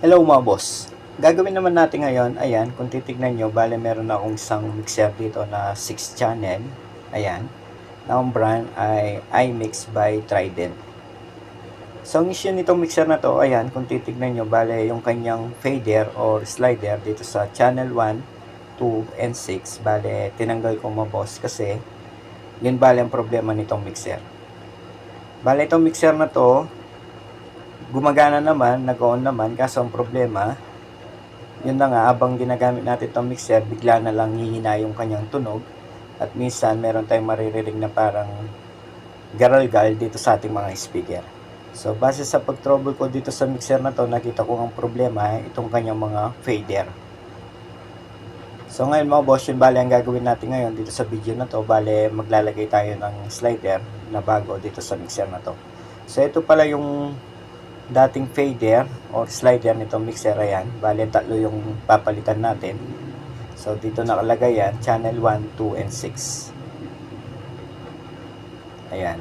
Hello mga boss. Gagawin naman natin ngayon, ayan, kung titignan nyo, bale meron akong isang mixer dito na 6 channel. Ayan. Na ang brand ay iMix by Trident. So ang issue nitong mixer na to, ayan, kung titignan nyo, bale yung kanyang fader or slider dito sa channel 1, 2, and 6. Bale, tinanggal ko mga boss kasi yun bale ang problema nitong mixer. Bale itong mixer na to, gumagana naman, nag-on naman, kaso ang problema, yun na nga, abang ginagamit natin itong mixer, bigla na lang hihina yung kanyang tunog. At minsan, meron tayong maririnig na parang garal-gal dito sa ating mga speaker. So, base sa pag-trouble ko dito sa mixer na to, nakita ko ang problema, itong kanyang mga fader. So, ngayon mga boss, yun bale ang gagawin natin ngayon dito sa video na to. Bale, maglalagay tayo ng slider na bago dito sa mixer na to. So, ito pala yung dating fader or slider nitong mixer. Ayan, bale tatlo yung papalitan natin. So dito nakalagay yan, channel 1, 2, and 6. Ayan.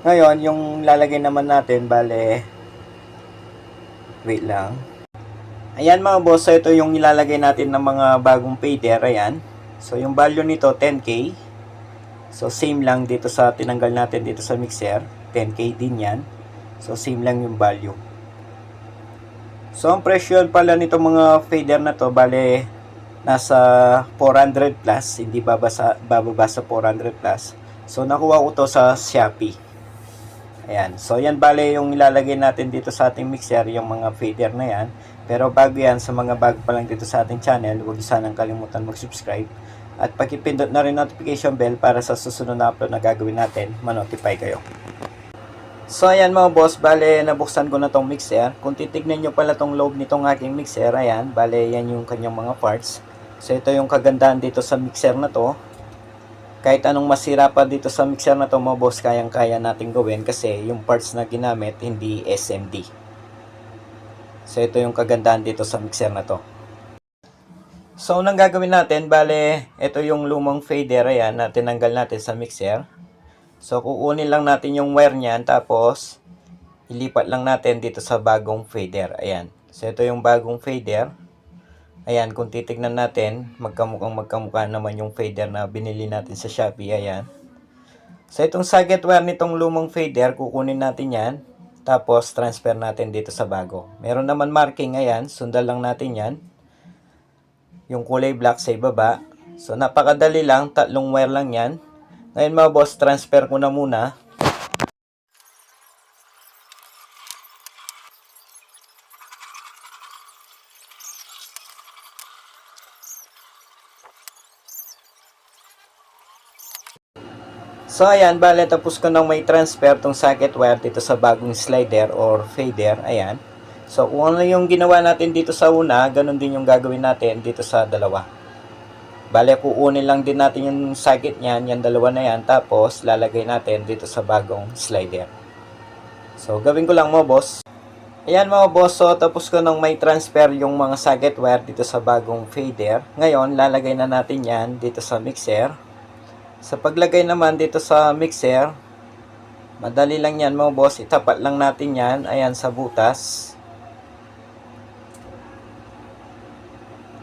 Ngayon, yung lalagay naman natin, bale, wait lang. Ayan mga boss, so ito yung ilalagay natin ng mga bagong fader. Ayan. So yung value nito 10K. So same lang dito sa tinanggal natin dito sa mixer, 10K din yan. So, same lang yung value. So, ang presyo pala nitong mga fader na to, bale, nasa 400 plus. Hindi bababa sa 400 plus. So, nakuha ko to sa Shopee. Ayan. So, yan bale yung ilalagay natin dito sa ating mixer, yung mga fader na yan. Pero bago yan, sa mga bago pa lang dito sa ating channel, huwag sanang kalimutan mag-subscribe. At pakipindot na rin notification bell para sa susunod na upload na gagawin natin, ma-notify kayo. So ayan mga boss, bale nabuksan ko na tong mixer. Kung titignan nyo pala tong loob nitong aking mixer, ayan, bale yan yung kanyang mga parts. So ito yung kagandahan dito sa mixer na to. Kahit anong masira pa dito sa mixer na to mga boss, kayang-kaya natin gawin kasi yung parts na ginamit hindi SMD. So ito yung kagandahan dito sa mixer na to. So unang gagawin natin, bale ito yung lumang fader, ayan, na tinanggal natin sa mixer. So, kukunin lang natin yung wire niyan, tapos ilipat lang natin dito sa bagong fader. Ayan. So, ito yung bagong fader. Ayan, kung titignan natin, magkamukha naman yung fader na binili natin sa Shopee. Ayan. So, itong socket wire nitong lumang fader, kukunin natin yan. Tapos, transfer natin dito sa bago. Meron naman marking, ayan. Sundan lang natin yan. Yung kulay black sa ibaba. So, napakadali lang. Tatlong wire lang yan. Ngayon mga boss, transfer ko na muna. So ayan, bale tapos ko nang may transfer tong socket wire dito sa bagong slider or fader. Ayan. So kung ano yung ginawa natin dito sa una, ganun din yung gagawin natin dito sa dalawa. Bale, kuunin lang din natin yung socket niyan, yung dalawa na yan, tapos lalagay natin dito sa bagong slider. So, gawin ko lang mga boss. Ayan mga boss, so tapos ko nang may transfer yung mga socket wire dito sa bagong fader. Ngayon, lalagay na natin yan dito sa mixer. Sa paglagay naman dito sa mixer, madali lang yan mga boss, itapat lang natin yan, ayan sa butas.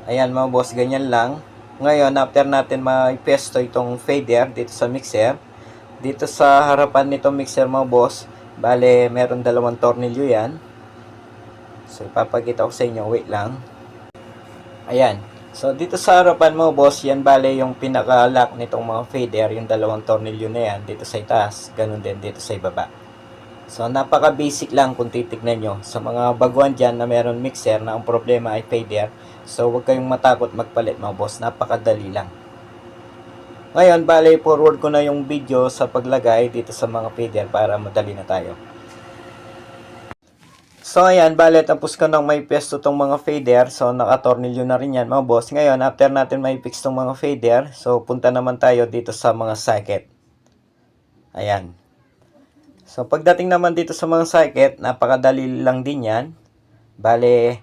Ayan mga boss, ganyan lang. Ngayon, after natin maipesto itong fader dito sa mixer, dito sa harapan nitong mixer mga boss, bale, meron dalawang tornilyo yan. So, ipapakita ko sa inyo, wait lang. Ayan. So, dito sa harapan mga boss, yan bale yung pinaka-lock nitong mga fader, yung dalawang tornilyo na yan, dito sa itaas, ganun din dito sa ibaba. So, napaka-basic lang kung titignan nyo. Sa mga baguhan dyan na meron mixer na ang problema ay fader, so huwag kayong matakot magpalit mga boss. Napakadali lang. Ngayon, bale, forward ko na yung video sa paglagay dito sa mga fader para madali na tayo. So, ayan, bale, tapos ko nang may pesto tong mga fader. So, nakatornilyo na rin yan mga boss. Ngayon, after natin may fix tong mga fader, so punta naman tayo dito sa mga socket. Ayan. So, pagdating naman dito sa mga socket, napakadali lang din yan. Bale,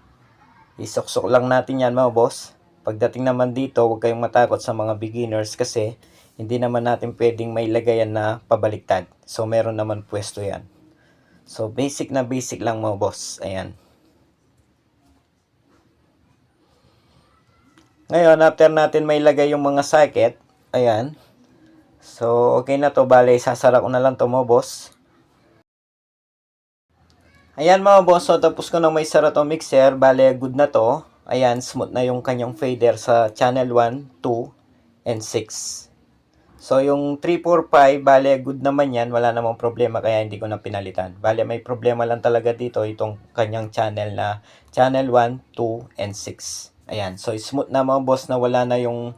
isuksok lang natin yan mga boss. Pagdating naman dito, huwag kayong matakot sa mga beginners kasi hindi naman natin pwedeng may lagayan na pabaliktad. So, meron naman pwesto yan. So, basic na basic lang mga boss. Ayan. Ngayon, after natin may lagay yung mga socket, ayan. So, okay na to. Bale, sasara ko na lang to mga boss. Ayan mga boss, so tapos ko na may sara to mixer. Bale, good na to. Ayan, smooth na yung kanyang fader sa channel 1, 2, and 6. So, yung 3, 4, 5, bale, good naman yan. Wala namang problema, kaya hindi ko na pinalitan. Bale, may problema lang talaga dito, itong kanyang channel na channel 1, 2, and 6. Ayan, so smooth na mga boss na wala na yung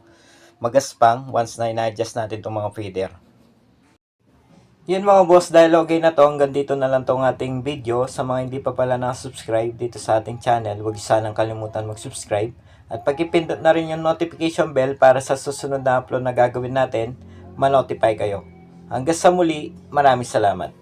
magaspang once na ina-adjust natin itong mga feeder. Yun mga boss, dahil okay na to, hanggang dito na lang tong ating video. Sa mga hindi pa pala na-subscribe dito sa ating channel, huwag sanang kalimutan mag-subscribe. At pag-ipindot na rin yung notification bell para sa susunod na upload na gagawin natin, ma-notify kayo. Hanggang sa muli, maraming salamat.